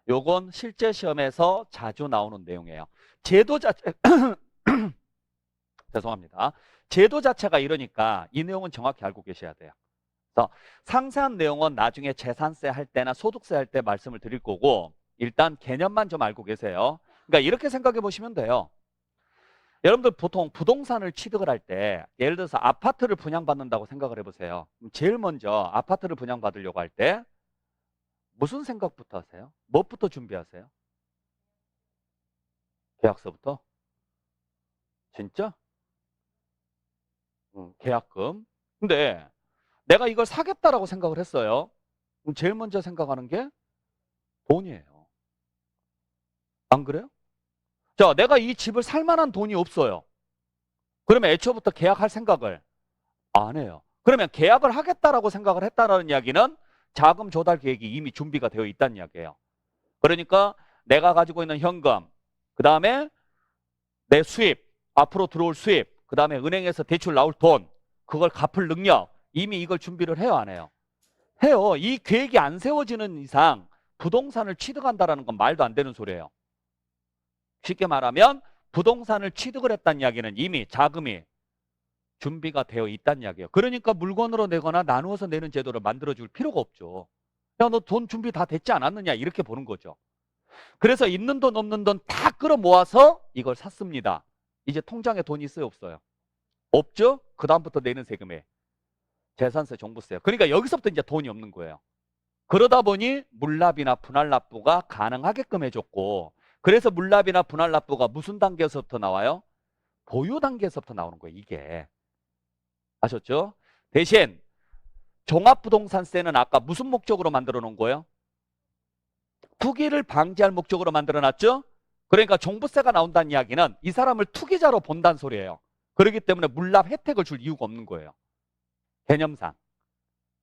A: 요건 실제 시험에서 자주 나오는 내용이에요. 제도 자체 죄송합니다. 제도 자체가 이러니까 이 내용은 정확히 알고 계셔야 돼요. 그래서 상세한 내용은 나중에 재산세 할 때나 소득세 할 때 말씀을 드릴 거고, 일단 개념만 좀 알고 계세요. 그러니까 이렇게 생각해 보시면 돼요. 여러분들 보통 부동산을 취득을 할 때 예를 들어서 아파트를 분양받는다고 생각을 해보세요. 제일 먼저 아파트를 분양받으려고 할 때 무슨 생각부터 하세요? 무엇부터 준비하세요? 계약서부터? 진짜? 계약금. 근데 내가 이걸 사겠다라고 생각을 했어요. 그럼 제일 먼저 생각하는 게 돈이에요. 안 그래요? 자, 내가 이 집을 살 만한 돈이 없어요. 그러면 애초부터 계약할 생각을 안 해요. 그러면 계약을 하겠다라고 생각을 했다라는 이야기는 자금 조달 계획이 이미 준비가 되어 있다는 이야기예요. 그러니까 내가 가지고 있는 현금, 그 다음에 내 수입, 앞으로 들어올 수입, 그 다음에 은행에서 대출 나올 돈, 그걸 갚을 능력, 이미 이걸 준비를 해요, 안 해요? 해요. 이 계획이 안 세워지는 이상 부동산을 취득한다는 건 말도 안 되는 소리예요. 쉽게 말하면 부동산을 취득을 했다는 이야기는 이미 자금이 준비가 되어 있다는 이야기예요. 그러니까 물건으로 내거나 나누어서 내는 제도를 만들어줄 필요가 없죠. 야, 너 돈 준비 다 됐지 않았느냐, 이렇게 보는 거죠. 그래서 있는 돈 없는 돈 다 끌어모아서 이걸 샀습니다. 이제 통장에 돈이 있어요, 없어요? 없죠? 그 다음부터 내는 세금에 재산세, 종부세요. 그러니까 여기서부터 이제 돈이 없는 거예요. 그러다 보니 물납이나 분할납부가 가능하게끔 해줬고, 그래서 물납이나 분할납부가 무슨 단계에서부터 나와요? 보유 단계에서부터 나오는 거예요, 이게. 아셨죠? 대신 종합부동산세는 아까 무슨 목적으로 만들어 놓은 거예요? 투기를 방지할 목적으로 만들어 놨죠? 그러니까 종부세가 나온다는 이야기는 이 사람을 투기자로 본다는 소리예요. 그렇기 때문에 물납 혜택을 줄 이유가 없는 거예요. 개념상.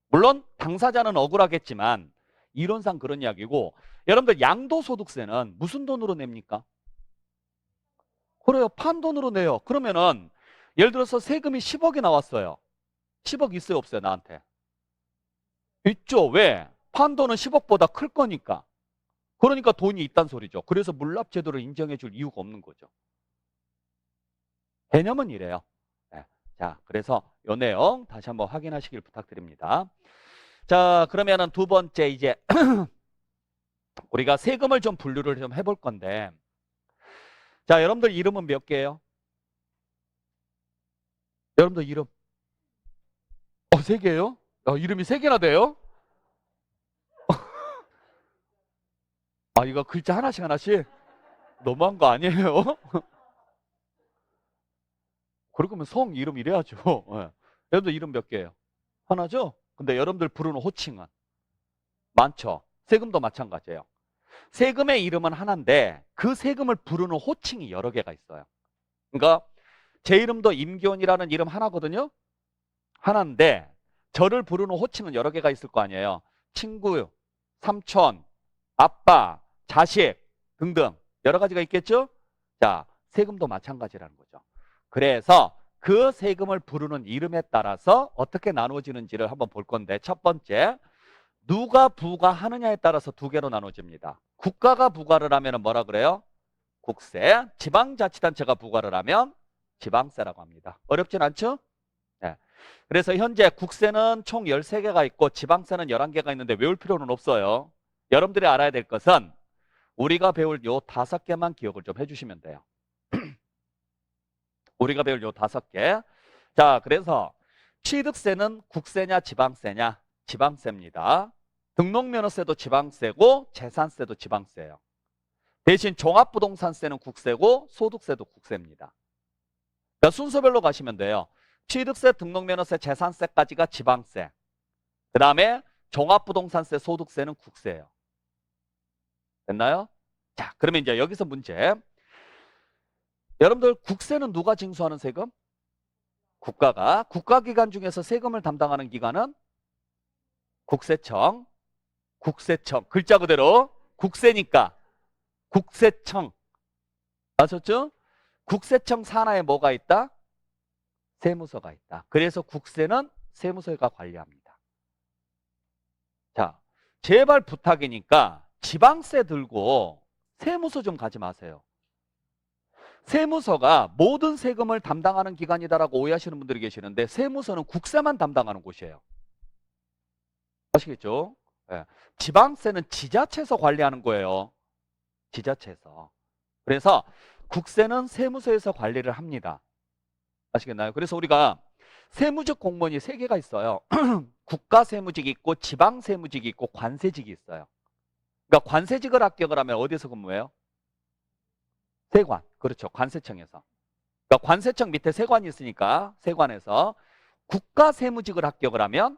A: 물론 당사자는 억울하겠지만 이론상 그런 이야기고, 여러분들 양도소득세는 무슨 돈으로 냅니까? 그래요. 판돈으로 내요. 그러면은 예를 들어서 세금이 10억이 나왔어요. 10억 있어요, 없어요, 나한테? 있죠. 왜? 판돈은 10억보다 클 거니까. 그러니까 돈이 있단 소리죠. 그래서 물납 제도를 인정해 줄 이유가 없는 거죠. 개념은 이래요. 네. 자, 그래서 이 내용 다시 한번 확인하시길 부탁드립니다. 자, 그러면은 두 번째 이제 우리가 세금을 좀 분류를 좀 해볼 건데, 자, 여러분들 이름은 몇 개예요? 여러분들 이름 3개예요? 이름이 3개나 돼요? 아, 이거 글자 하나씩 하나씩? 너무한 거 아니에요? 그러면 성 이름 이래야죠. 네. 여러분들 이름 몇 개예요? 하나죠? 근데 여러분들 부르는 호칭은 많죠? 세금도 마찬가지예요. 세금의 이름은 하나인데 그 세금을 부르는 호칭이 여러 개가 있어요. 그러니까 제 이름도 임기원이라는 이름 하나거든요. 하나인데 저를 부르는 호칭은 여러 개가 있을 거 아니에요. 친구, 삼촌, 아빠, 자식 등등 여러 가지가 있겠죠? 자, 세금도 마찬가지라는 거죠. 그래서 그 세금을 부르는 이름에 따라서 어떻게 나누어지는지를 한번 볼 건데, 첫 번째, 누가 부과하느냐에 따라서 두 개로 나눠집니다. 국가가 부과를 하면 뭐라 그래요? 국세. 지방자치단체가 부과를 하면 지방세라고 합니다. 어렵진 않죠? 네. 그래서 현재 국세는 총 13개가 있고 지방세는 11개가 있는데 외울 필요는 없어요. 여러분들이 알아야 될 것은 우리가 배울 요 5개만 기억을 좀 해주시면 돼요. 우리가 배울 요 5개. 자, 그래서 취득세는 국세냐 지방세냐? 지방세입니다. 등록면허세도 지방세고 재산세도 지방세예요. 대신 종합부동산세는 국세고 소득세도 국세입니다. 그러니까 순서별로 가시면 돼요. 취득세, 등록면허세, 재산세까지가 지방세. 그 다음에 종합부동산세, 소득세는 국세예요. 됐나요? 자, 그러면 이제 여기서 문제. 여러분들 국세는 누가 징수하는 세금? 국가가. 국가기관 중에서 세금을 담당하는 기관은 국세청. 국세청. 글자 그대로 국세니까 국세청. 아셨죠? 국세청 산하에 뭐가 있다? 세무서가 있다. 그래서 국세는 세무서가 관리합니다. 자, 제발 부탁이니까 지방세 들고 세무서 좀 가지 마세요. 세무서가 모든 세금을 담당하는 기관이다라고 오해하시는 분들이 계시는데 세무서는 국세만 담당하는 곳이에요. 아시겠죠? 네. 지방세는 지자체에서 관리하는 거예요. 지자체에서. 그래서 국세는 세무서에서 관리를 합니다. 아시겠나요? 그래서 우리가 세무직 공무원이 3개가 있어요. 국가세무직이 있고 지방세무직이 있고 관세직이 있어요. 그러니까 관세직을 합격을 하면 어디서 근무해요? 세관. 그렇죠. 관세청에서. 그러니까 관세청 밑에 세관이 있으니까 세관에서 국가세무직을 합격을 하면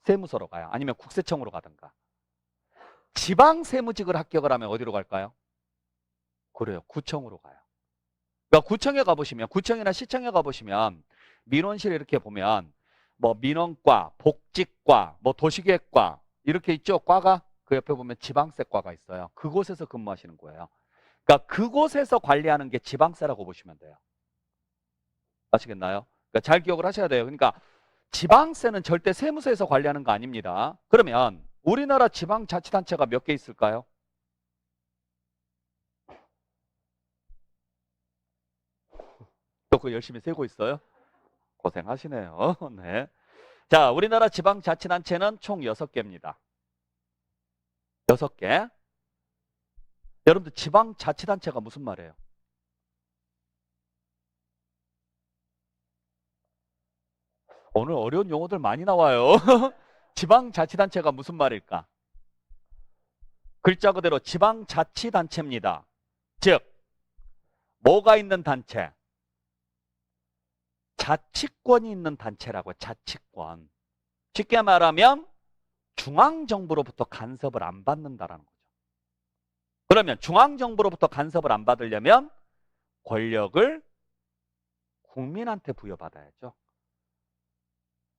A: 세무서로 가요. 아니면 국세청으로 가든가. 지방세무직을 합격을 하면 어디로 갈까요? 그래요. 구청으로 가요. 그러니까 구청에 가보시면, 구청이나 시청에 가보시면 민원실에 이렇게 보면 뭐 민원과, 복지과, 뭐 도시계획과 이렇게 있죠. 과가. 그 옆에 보면 지방세과가 있어요. 그곳에서 근무하시는 거예요. 그러니까 그곳에서 관리하는 게 지방세라고 보시면 돼요. 아시겠나요? 그러니까 잘 기억을 하셔야 돼요. 그러니까 지방세는 절대 세무서에서 관리하는 거 아닙니다. 그러면 우리나라 지방자치단체가 몇 개 있을까요? 또 그거 열심히 세고 있어요? 고생하시네요. 네. 자, 우리나라 지방자치단체는 총 6개입니다. 6개. 여러분들 지방자치단체가 무슨 말이에요? 오늘 어려운 용어들 많이 나와요. 지방자치단체가 무슨 말일까? 글자 그대로 지방자치단체입니다. 즉, 뭐가 있는 단체? 자치권이 있는 단체라고요. 자치권. 쉽게 말하면 중앙정부로부터 간섭을 안 받는다라는 거죠. 그러면 중앙정부로부터 간섭을 안 받으려면 권력을 국민한테 부여받아야죠.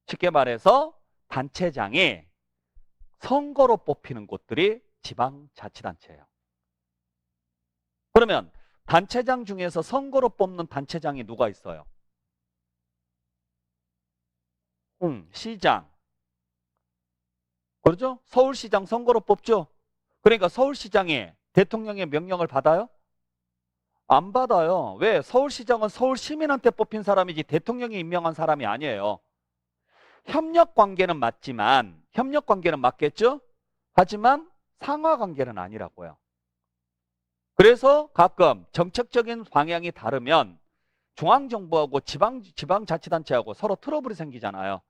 A: 쉽게 말해서 단체장이 선거로 뽑히는 곳들이 지방자치단체예요. 그러면 단체장 중에서 선거로 뽑는 단체장이 누가 있어요? 시장. 그렇죠? 서울시장 선거로 뽑죠? 그러니까 서울시장이 대통령의 명령을 받아요? 안 받아요. 왜? 서울시장은 서울 시민한테 뽑힌 사람이지 대통령이 임명한 사람이 아니에요. 협력관계는 맞지만, 협력관계는 맞겠죠? 하지만 상하관계는 아니라고요. 그래서 가끔 정책적인 방향이 다르면 중앙정부하고 지방자치단체하고 서로 트러블이 생기잖아요.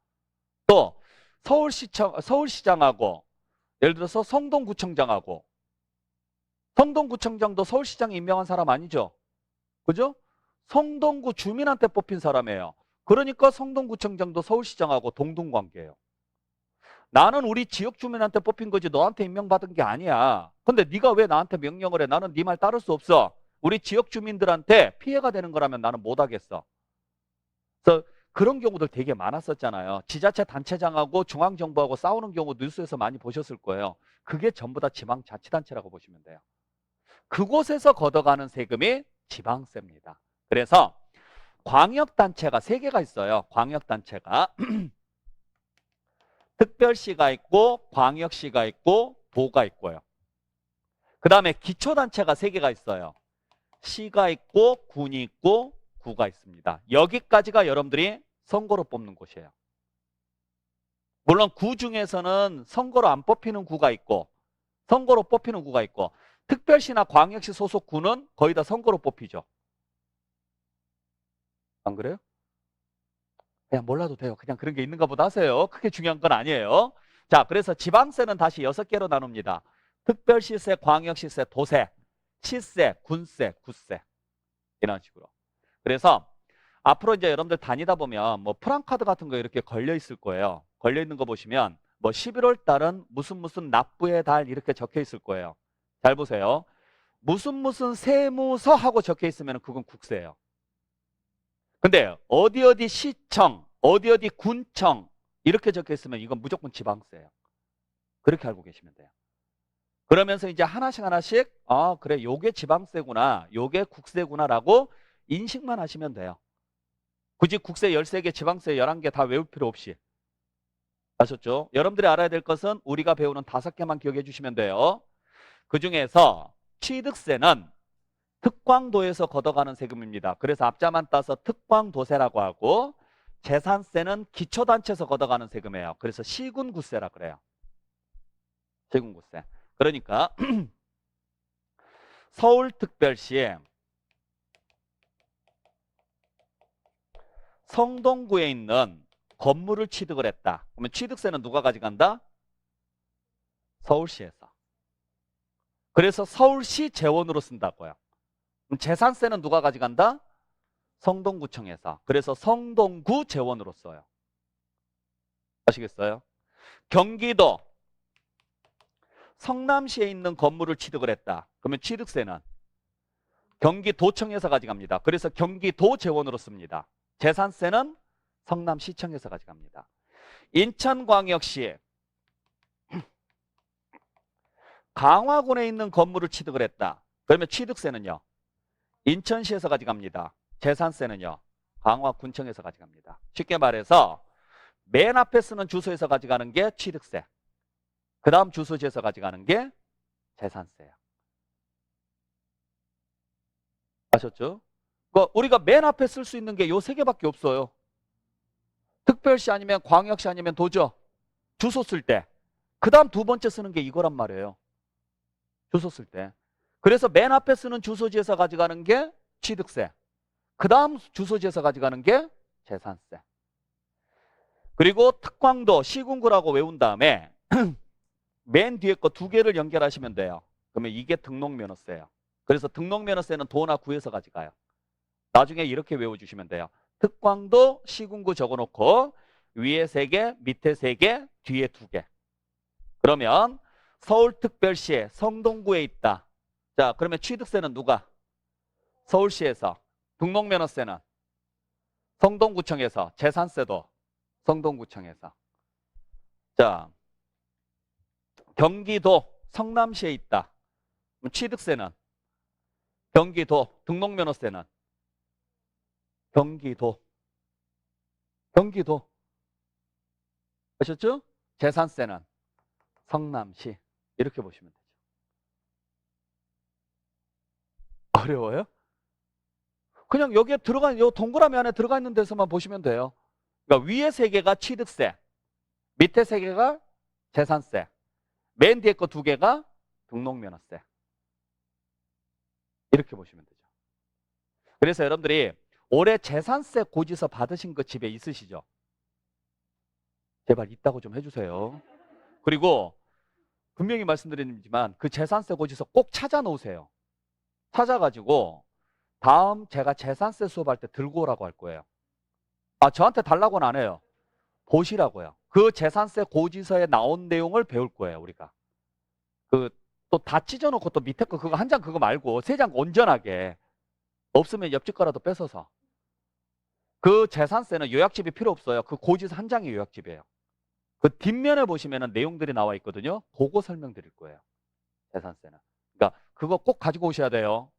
A: 또 서울시장하고 예를 들어서 성동구청장하고, 성동구청장도 서울시장이 임명한 사람 아니죠? 그죠? 성동구 주민한테 뽑힌 사람이에요. 그러니까 성동구청장도 서울시장하고 동등관계예요. 나는 우리 지역 주민한테 뽑힌 거지 너한테 임명받은 게 아니야. 근데 네가 왜 나한테 명령을 해? 나는 네 말 따를 수 없어. 우리 지역 주민들한테 피해가 되는 거라면 나는 못 하겠어. 그래서 그런 경우들 되게 많았었잖아요. 지자체 단체장하고 중앙정부하고 싸우는 경우 뉴스에서 많이 보셨을 거예요. 그게 전부 다 지방자치단체라고 보시면 돼요. 그곳에서 걷어가는 세금이 지방세입니다. 그래서 광역단체가 3개가 있어요. 광역단체가. 특별시가 있고 광역시가 있고 도가 있고요. 그 다음에 기초단체가 3개가 있어요. 시가 있고 군이 있고 구가 있습니다. 여기까지가 여러분들이 선거로 뽑는 곳이에요. 물론 구 중에서는 선거로 안 뽑히는 구가 있고 선거로 뽑히는 구가 있고 특별시나 광역시 소속 구는 거의 다 선거로 뽑히죠. 안 그래요? 그냥 몰라도 돼요. 그냥 그런 게 있는가 보다 하세요. 크게 중요한 건 아니에요. 자, 그래서 지방세는 다시 6개로 나눕니다. 특별시세, 광역시세, 도세, 시세, 군세, 구세. 이런 식으로. 그래서 앞으로 이제 여러분들 다니다 보면 뭐 프랑카드 같은 거 이렇게 걸려 있을 거예요. 걸려 있는 거 보시면 뭐 11월 달은 무슨 납부의 달 이렇게 적혀 있을 거예요. 잘 보세요. 무슨 세무서 하고 적혀 있으면 그건 국세예요. 근데 어디 시청, 어디 군청 이렇게 적혀 있으면 이건 무조건 지방세예요. 그렇게 알고 계시면 돼요. 그러면서 이제 하나씩 아 그래 요게 지방세구나 요게 국세구나라고 인식만 하시면 돼요. 굳이 국세 13개 지방세 11개 다 외울 필요 없이. 아셨죠? 여러분들이 알아야 될 것은 우리가 배우는 5개만 기억해 주시면 돼요. 그 중에서 취득세는 특광도에서 걷어가는 세금입니다. 그래서 앞자만 따서 특광도세라고 하고 재산세는 기초단체에서 걷어가는 세금이에요. 그래서 시군구세라 그래요. 시군구세. 그러니까 서울특별시에 성동구에 있는 건물을 취득을 했다. 그러면 취득세는 누가 가져간다? 서울시에서. 그래서 서울시 재원으로 쓴다고요. 그럼 재산세는 누가 가져간다? 성동구청에서. 그래서 성동구 재원으로 써요. 아시겠어요? 경기도 성남시에 있는 건물을 취득을 했다. 그러면 취득세는 경기도청에서 가져갑니다. 그래서 경기도 재원으로 씁니다. 재산세는 성남시청에서 가져갑니다. 인천광역시 강화군에 있는 건물을 취득을 했다. 그러면 취득세는요. 인천시에서 가져갑니다. 재산세는요. 강화군청에서 가져갑니다. 쉽게 말해서 맨 앞에 쓰는 주소에서 가져가는 게 취득세. 그 다음 주소지에서 가져가는 게 재산세예요. 아셨죠? 그러니까 우리가 맨 앞에 쓸 수 있는 게 요 세 개밖에 없어요. 특별시 아니면 광역시 아니면 도죠. 주소 쓸 때. 그 다음 두 번째 쓰는 게 이거란 말이에요. 주소 쓸 때. 그래서 맨 앞에 쓰는 주소지에서 가져가는 게 취득세. 그 다음 주소지에서 가져가는 게 재산세. 그리고 특광도 시군구라고 외운 다음에 맨 뒤에 거 두 개를 연결하시면 돼요. 그러면 이게 등록면허세예요. 그래서 등록면허세는 도나 구에서 가져가요. 나중에 이렇게 외워주시면 돼요. 특광도 시군구 적어놓고 위에 3개, 밑에 3개, 뒤에 2개. 그러면 서울특별시에 성동구에 있다. 자, 그러면 취득세는 누가? 서울시에서. 등록면허세는 성동구청에서. 재산세도 성동구청에서. 자, 경기도 성남시에 있다. 그럼 취득세는 경기도. 등록면허세는 경기도. 아셨죠? 재산세는 성남시. 이렇게 보시면 되죠. 어려워요? 그냥 여기에 들어가, 요 동그라미 안에 들어가 있는 데서만 보시면 돼요. 그러니까 위에 3개가 취득세, 밑에 3개가 재산세, 맨 뒤에 거 2개가 등록면허세. 이렇게 보시면 되죠. 그래서 여러분들이 올해 재산세 고지서 받으신 거 집에 있으시죠? 제발 있다고 좀 해주세요. 그리고 분명히 말씀드리지만 그 재산세 고지서 꼭 찾아 놓으세요. 찾아가지고 다음 제가 재산세 수업할 때 들고 오라고 할 거예요. 아, 저한테 달라고는 안 해요. 보시라고요. 그 재산세 고지서에 나온 내용을 배울 거예요, 우리가. 그 또 다 찢어놓고 또 밑에 거 그거 한 장 그거 말고 3장 온전하게. 없으면 옆집 거라도 뺏어서. 그 재산세는 요약집이 필요 없어요. 그 고지서 한 장이 요약집이에요. 그 뒷면에 보시면은 내용들이 나와 있거든요. 그거 설명드릴 거예요. 재산세는. 그러니까 그거 꼭 가지고 오셔야 돼요.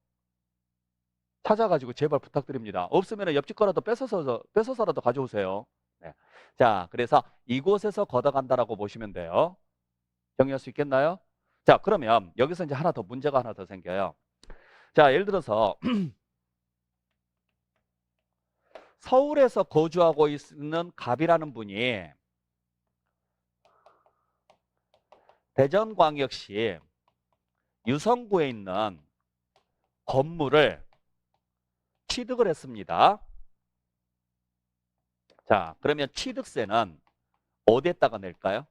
A: 찾아가지고 제발 부탁드립니다. 없으면 옆집 거라도 뺏어서라도 가져오세요. 네. 자, 그래서 이곳에서 걷어간다라고 보시면 돼요. 정리할 수 있겠나요? 자, 그러면 여기서 이제 문제가 하나 더 생겨요. 자, 예를 들어서 서울에서 거주하고 있는 갑이라는 분이 대전광역시 유성구에 있는 건물을 취득을 했습니다. 자, 그러면 취득세는 어디에다가 낼까요?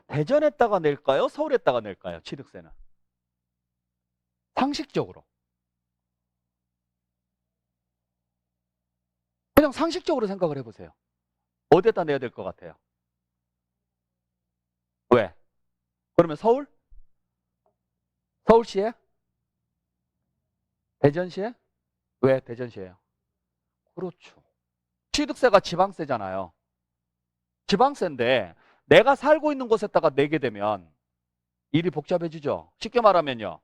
A: 대전에다가 낼까요? 서울에다가 낼까요? 취득세는. 상식적으로. 그냥 상식적으로 생각을 해보세요. 어디에다 내야 될 것 같아요? 왜? 그러면 서울? 서울시에? 대전시에? 왜 대전시에요? 그렇죠. 취득세가 지방세잖아요. 지방세인데 내가 살고 있는 곳에다가 내게 되면 일이 복잡해지죠. 쉽게 말하면요.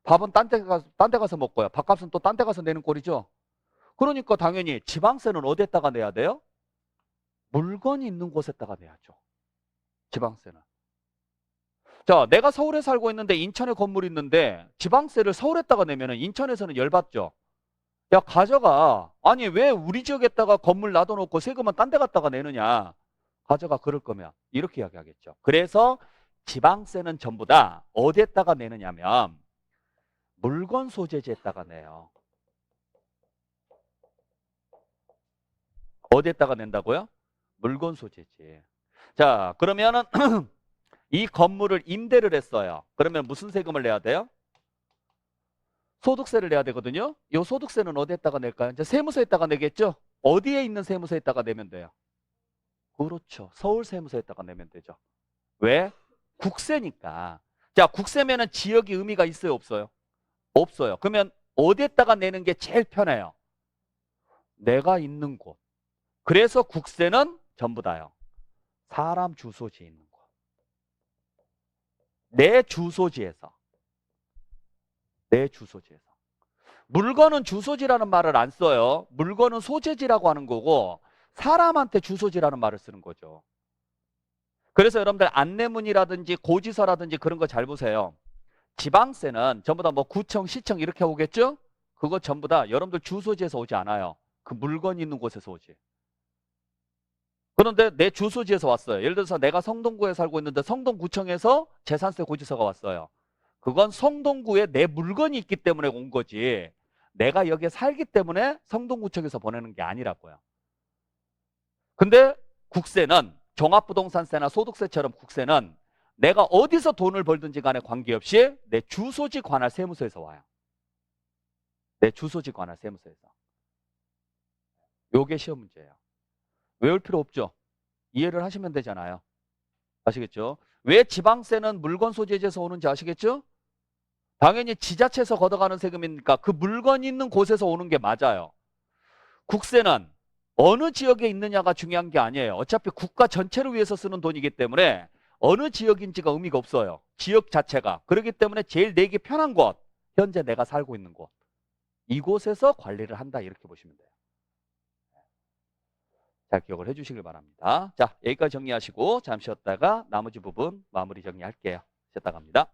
A: 밥은 딴 데 가서 먹고요. 밥값은 또 딴 데 가서 내는 꼴이죠. 그러니까 당연히 지방세는 어디에다가 내야 돼요? 물건이 있는 곳에다가 내야죠. 지방세는. 자, 내가 서울에 살고 있는데 인천에 건물이 있는데 지방세를 서울에다가 내면은 인천에서는 열받죠. 야, 가져가. 아니, 왜 우리 지역에다가 건물 놔둬놓고 세금은 딴 데 갖다가 내느냐. 가져가, 그럴 거면. 이렇게 이야기하겠죠. 그래서 지방세는 전부 다 어디에다가 내느냐면 물건 소재지에다가 내요. 어디에다가 낸다고요? 물건 소재지. 자, 그러면은 이 건물을 임대를 했어요. 그러면 무슨 세금을 내야 돼요? 소득세를 내야 되거든요. 이 소득세는 어디에다가 낼까요? 이제 세무서에다가 내겠죠? 어디에 있는 세무서에다가 내면 돼요? 그렇죠. 서울 세무서에다가 내면 되죠. 왜? 국세니까. 자, 국세면은 지역이 의미가 있어요, 없어요? 없어요. 그러면 어디에다가 내는 게 제일 편해요? 내가 있는 곳. 그래서 국세는 전부 다요. 사람 주소지에 있는 곳. 내 주소지에서. 내 주소지에서. 물건은 주소지라는 말을 안 써요. 물건은 소재지라고 하는 거고 사람한테 주소지라는 말을 쓰는 거죠. 그래서 여러분들 안내문이라든지 고지서라든지 그런 거 잘 보세요. 지방세는 전부 다 뭐 구청, 시청 이렇게 오겠죠? 그거 전부 다 여러분들 주소지에서 오지 않아요. 그 물건이 있는 곳에서 오지. 그런데 내 주소지에서 왔어요. 예를 들어서 내가 성동구에 살고 있는데 성동구청에서 재산세 고지서가 왔어요. 그건 성동구에 내 물건이 있기 때문에 온 거지. 내가 여기에 살기 때문에 성동구청에서 보내는 게 아니라고요. 근데 국세는 종합부동산세나 소득세처럼 국세는 내가 어디서 돈을 벌든지 간에 관계없이 내 주소지 관할 세무서에서 와요. 내 주소지 관할 세무서에서. 요게 시험 문제예요. 외울 필요 없죠. 이해를 하시면 되잖아요. 아시겠죠? 왜 지방세는 물건 소재지에서 오는지 아시겠죠? 당연히 지자체에서 걷어가는 세금이니까 그 물건이 있는 곳에서 오는 게 맞아요. 국세는 어느 지역에 있느냐가 중요한 게 아니에요. 어차피 국가 전체를 위해서 쓰는 돈이기 때문에 어느 지역인지가 의미가 없어요. 지역 자체가. 그렇기 때문에 제일 내기 편한 곳, 현재 내가 살고 있는 곳. 이곳에서 관리를 한다 이렇게 보시면 돼요. 잘 기억을 해주시길 바랍니다. 자, 여기까지 정리하시고 잠시 쉬었다가 나머지 부분 마무리 정리할게요. 쉬었다 갑니다.